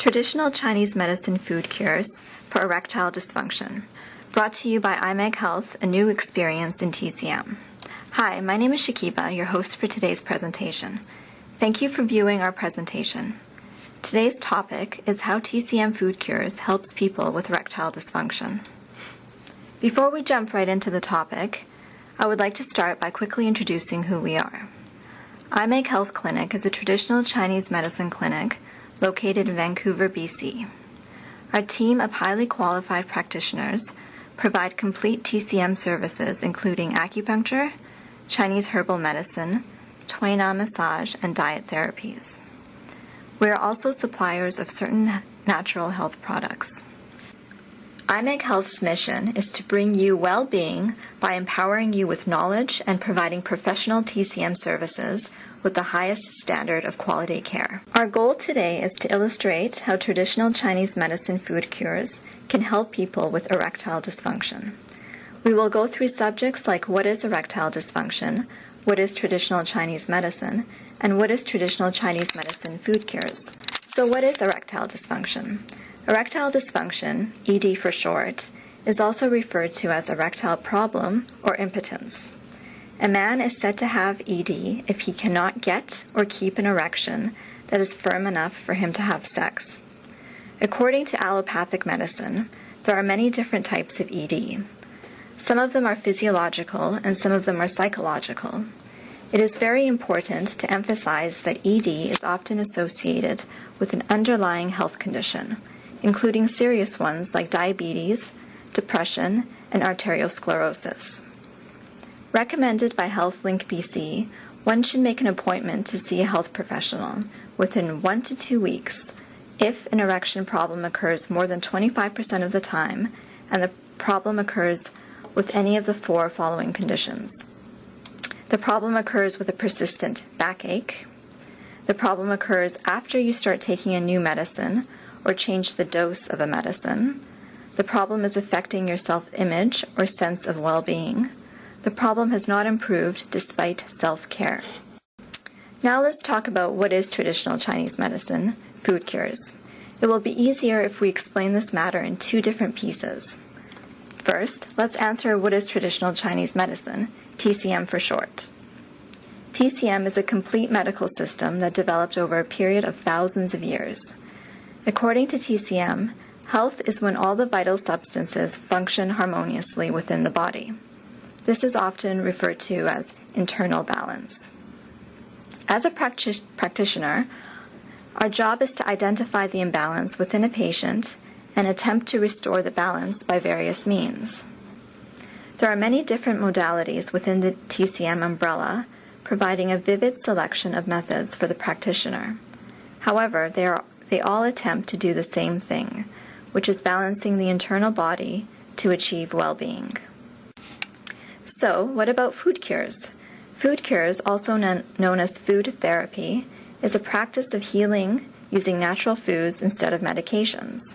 Traditional Chinese medicine food cures for erectile dysfunction, brought to you by iMeg Health, a new experience in TCM. Hi, my name is Shakiba, your host for today's presentation. Thank you for viewing our presentation. Today's topic is how TCM food cures helps people with erectile dysfunction. Before we jump right into the topic, I would like to start by quickly introducing who we are. iMeg Health Clinic is a traditional Chinese medicine clinic located in Vancouver, BC. Our team of highly qualified practitioners provide complete TCM services including acupuncture, Chinese herbal medicine, Tui Na massage, and diet therapies. We are also suppliers of certain natural health products. iMeg Health's mission is to bring you well-being by empowering you with knowledge and providing professional TCM services with the highest standard of quality care. Our goal today is to illustrate how traditional Chinese medicine food cures can help people with erectile dysfunction. We will go through subjects like what is erectile dysfunction, what is traditional Chinese medicine, and what is traditional Chinese medicine food cures. So what is erectile dysfunction? Erectile dysfunction, ED for short, is also referred to as erectile problem or impotence. A man is said to have ED if he cannot get or keep an erection that is firm enough for him to have sex. According to allopathic medicine, there are many different types of ED. Some of them are physiological and some of them are psychological. It is very important to emphasize that ED is often associated with an underlying health condition, including serious ones like diabetes, depression, and arteriosclerosis. Recommended by HealthLink BC, one should make an appointment to see a health professional within 1 to 2 weeks if an erection problem occurs more than 25% of the time and the problem occurs with any of the 4 following conditions. The problem occurs with a persistent backache. The problem occurs after you start taking a new medicine or change the dose of a medicine. The problem is affecting your self-image or sense of well-being. The problem has not improved despite self-care. Now let's talk about what is traditional Chinese medicine food cures. It will be easier if we explain this matter in 2 different pieces. First, let's answer what is traditional Chinese medicine, TCM for short. TCM is a complete medical system that developed over a period of thousands of years. According to TCM, health is when all the vital substances function harmoniously within the body. This is often referred to as internal balance. As a practitioner, our job is to identify the imbalance within a patient and attempt to restore the balance by various means. There are many different modalities within the TCM umbrella, providing a vivid selection of methods for the practitioner. However, they all attempt to do the same thing, which is balancing the internal body to achieve well-being. So, what about food cures? Food cures, also known as food therapy, is a practice of healing using natural foods instead of medications.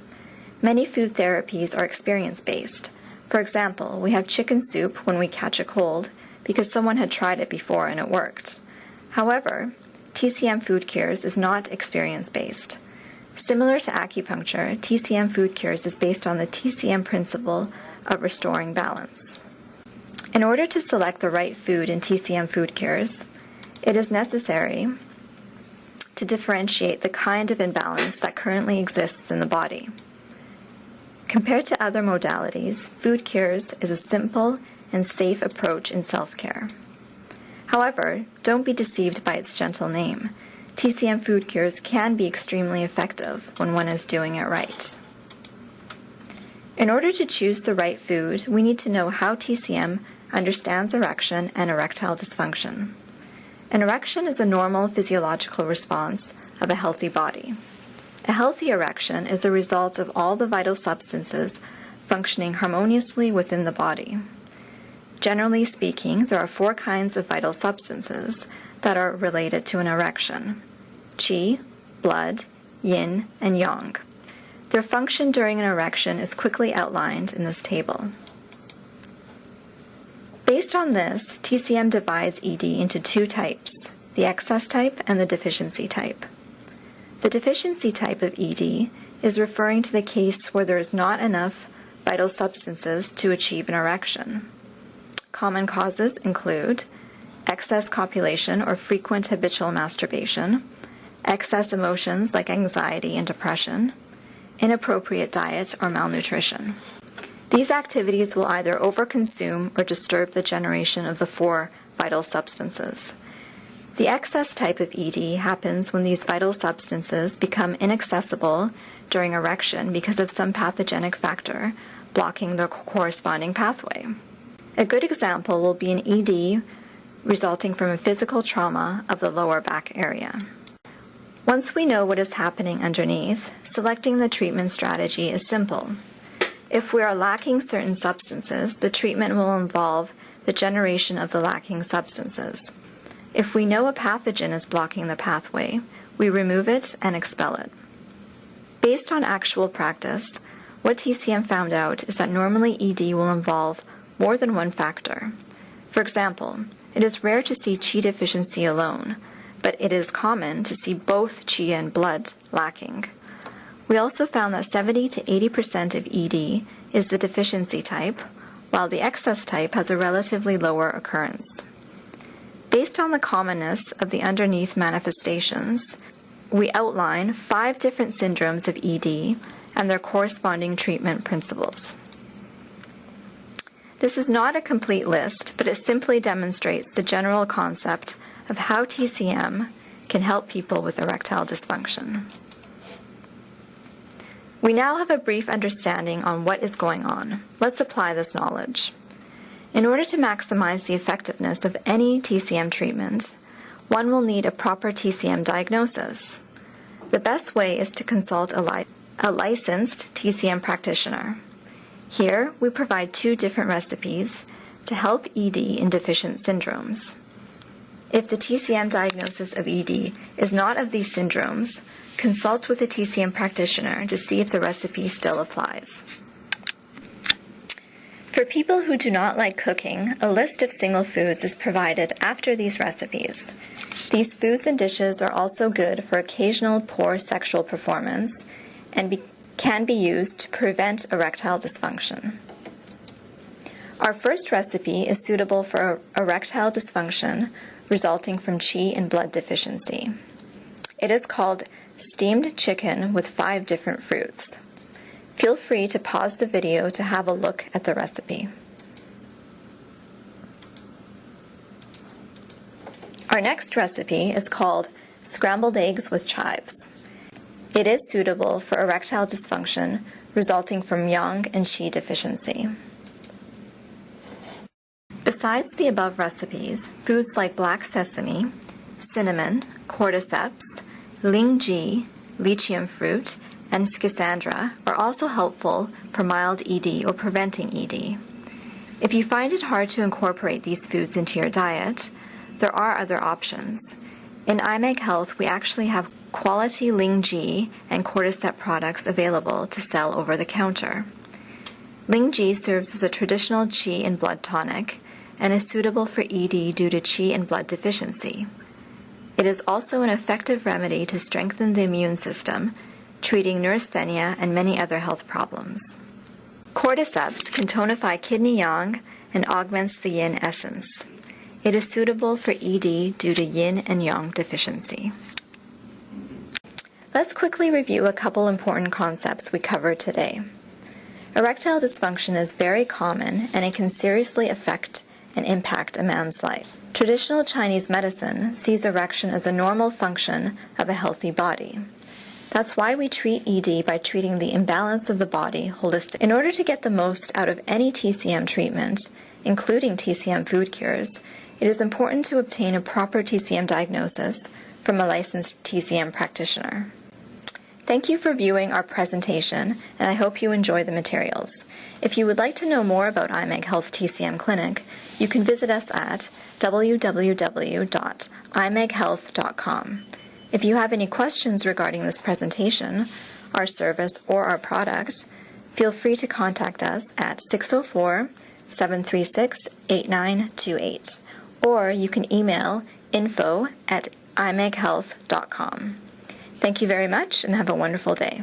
Many food therapies are experience-based. For example, we have chicken soup when we catch a cold because someone had tried it before and it worked. However, TCM food cures is not experience-based. Similar to acupuncture, TCM food cures is based on the TCM principle of restoring balance. In order to select the right food in TCM food cures, it is necessary to differentiate the kind of imbalance that currently exists in the body. Compared to other modalities, food cures is a simple and safe approach in self-care. However, don't be deceived by its gentle name. TCM food cures can be extremely effective when one is doing it right. In order to choose the right food, we need to know how TCM understands erection and erectile dysfunction. An erection is a normal physiological response of a healthy body. A healthy erection is a result of all the vital substances functioning harmoniously within the body. Generally speaking, there are 4 kinds of vital substances that are related to an erection: qi, blood, yin, and yang. Their function during an erection is quickly outlined in this table. Based on this, TCM divides ED into 2 types, the excess type and the deficiency type. The deficiency type of ED is referring to the case where there is not enough vital substances to achieve an erection. Common causes include excess copulation or frequent habitual masturbation, excess emotions like anxiety and depression, inappropriate diet or malnutrition. These activities will either overconsume or disturb the generation of the 4 vital substances. The excess type of ED happens when these vital substances become inaccessible during erection because of some pathogenic factor blocking the corresponding pathway. A good example will be an ED resulting from a physical trauma of the lower back area. Once we know what is happening underneath, selecting the treatment strategy is simple. If we are lacking certain substances, the treatment will involve the generation of the lacking substances. If we know a pathogen is blocking the pathway, we remove it and expel it. Based on actual practice, what TCM found out is that normally ED will involve more than one factor. For example, it is rare to see Qi deficiency alone, but it is common to see both Qi and blood lacking. We also found that 70 to 80% of ED is the deficiency type, while the excess type has a relatively lower occurrence. Based on the commonness of the underneath manifestations, we outline 5 different syndromes of ED and their corresponding treatment principles. This is not a complete list, but it simply demonstrates the general concept of how TCM can help people with erectile dysfunction. We now have a brief understanding on what is going on. Let's apply this knowledge. In order to maximize the effectiveness of any TCM treatment, one will need a proper TCM diagnosis. The best way is to consult a licensed TCM practitioner. Here, we provide 2 different recipes to help ED in deficient syndromes. If the TCM diagnosis of ED is not of these syndromes, consult with a TCM practitioner to see if the recipe still applies. For people who do not like cooking, a list of single foods is provided after these recipes. These foods and dishes are also good for occasional poor sexual performance and can be used to prevent erectile dysfunction. Our first recipe is suitable for erectile dysfunction resulting from Qi and blood deficiency. It is called steamed chicken with 5 different fruits. Feel free to pause the video to have a look at the recipe. Our next recipe is called scrambled eggs with chives. It is suitable for erectile dysfunction resulting from yang and qi deficiency. Besides the above recipes, foods like black sesame, cinnamon, cordyceps, lingji, lycheum fruit, and schisandra are also helpful for mild ED or preventing ED. If you find it hard to incorporate these foods into your diet, there are other options. In iMeg Health, we actually have quality lingji and cordyceps products available to sell over the counter. Lingji serves as a traditional qi and blood tonic and is suitable for ED due to qi and blood deficiency. It is also an effective remedy to strengthen the immune system, treating neurasthenia and many other health problems. Cordyceps can tonify kidney yang and augments the yin essence. It is suitable for ED due to yin and yang deficiency. Let's quickly review a couple important concepts we covered today. Erectile dysfunction is very common and it can seriously affect and impact a man's life. Traditional Chinese medicine sees erection as a normal function of a healthy body. That's why we treat ED by treating the imbalance of the body holistically. In order to get the most out of any TCM treatment, including TCM food cures, it is important to obtain a proper TCM diagnosis from a licensed TCM practitioner. Thank you for viewing our presentation, and I hope you enjoy the materials. If you would like to know more about iMeg Health TCM Clinic, you can visit us at www.imeghealth.com. If you have any questions regarding this presentation, our service, or our product, feel free to contact us at 604-736-8928, or you can email info@imeghealth.com. Thank you very much and have a wonderful day.